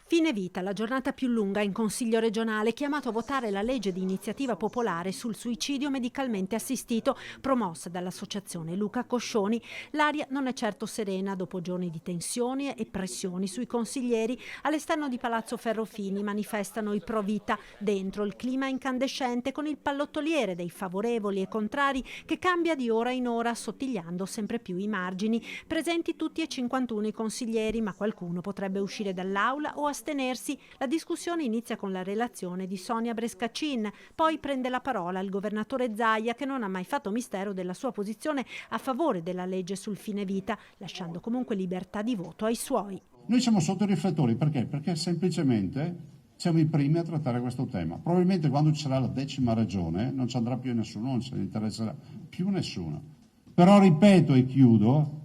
Fine vita, la giornata più lunga in Consiglio regionale, chiamato a votare la legge di iniziativa popolare sul suicidio medicalmente assistito, promossa dall'associazione Luca Coscioni. L'aria non è certo serena dopo giorni di tensioni e pressioni sui consiglieri. All'esterno di Palazzo Ferrofini manifestano i pro vita. Dentro il clima incandescente con il pallottoliere dei favorevoli e contrari che cambia di ora in ora, assottigliando sempre più i margini. Presenti tutti e 51 i consiglieri, ma qualcuno potrebbe uscire dall'aula o astenersi. La discussione inizia con la relazione di Sonia Brescaccin, poi prende la parola il governatore Zaia, che non ha mai fatto mistero della sua posizione a favore della legge sul fine vita, lasciando comunque libertà di voto ai suoi. Noi siamo sotto i riflettori perché semplicemente siamo i primi a trattare questo tema. Probabilmente quando ci sarà la 10ª regione non ci andrà più nessuno, non se ne interesserà più nessuno. Però ripeto e chiudo,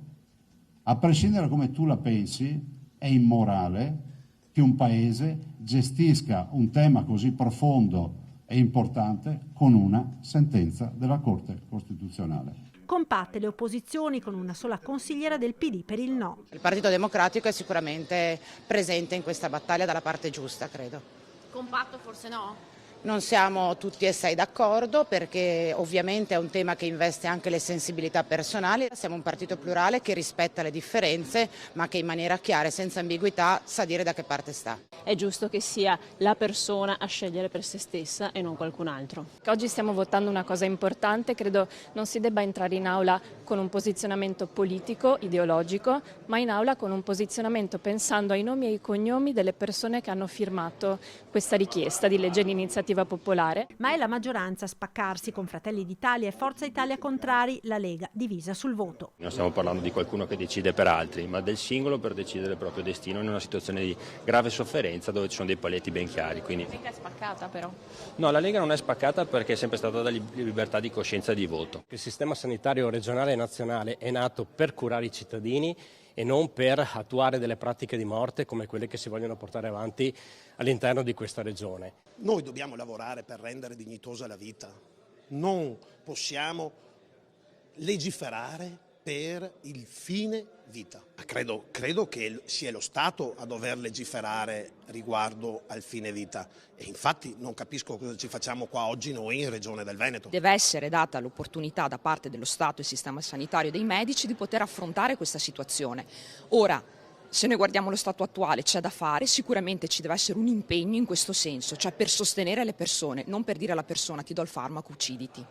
a prescindere da come tu la pensi, è immorale che un paese gestisca un tema così profondo e importante con una sentenza della Corte Costituzionale. Compatte le opposizioni con una sola consigliera del PD per il no. Il Partito Democratico è sicuramente presente in questa battaglia dalla parte giusta, credo. Compatto forse no? Non siamo tutti e sei d'accordo perché ovviamente è un tema che investe anche le sensibilità personali. Siamo un partito plurale che rispetta le differenze ma che in maniera chiara e senza ambiguità sa dire da che parte sta. È giusto che sia la persona a scegliere per se stessa e non qualcun altro. Oggi stiamo votando una cosa importante, credo non si debba entrare in aula con un posizionamento politico, ideologico, ma in aula con un posizionamento pensando ai nomi e ai cognomi delle persone che hanno firmato questa richiesta di legge di iniziativa popolare. Ma è la maggioranza a spaccarsi, con Fratelli d'Italia e Forza Italia contrari, la Lega divisa sul voto. Non stiamo parlando di qualcuno che decide per altri, ma del singolo per decidere il proprio destino in una situazione di grave sofferenza dove ci sono dei paletti ben chiari. Quindi... La Lega è spaccata però. No, la Lega non è spaccata perché è sempre stata data libertà di coscienza e di voto. Il sistema sanitario regionale e nazionale è nato per curare i cittadini e non per attuare delle pratiche di morte come quelle che si vogliono portare avanti all'interno di questa regione. Noi dobbiamo lavorare per rendere dignitosa la vita, non possiamo legiferare per il fine vita. Credo che sia lo Stato a dover legiferare riguardo al fine vita e infatti non capisco cosa ci facciamo qua oggi noi in Regione del Veneto. Deve essere data l'opportunità da parte dello Stato e sistema sanitario e dei medici di poter affrontare questa situazione. Ora, se noi guardiamo lo stato attuale c'è da fare, sicuramente ci deve essere un impegno in questo senso, cioè per sostenere le persone, non per dire alla persona ti do il farmaco, ucciditi.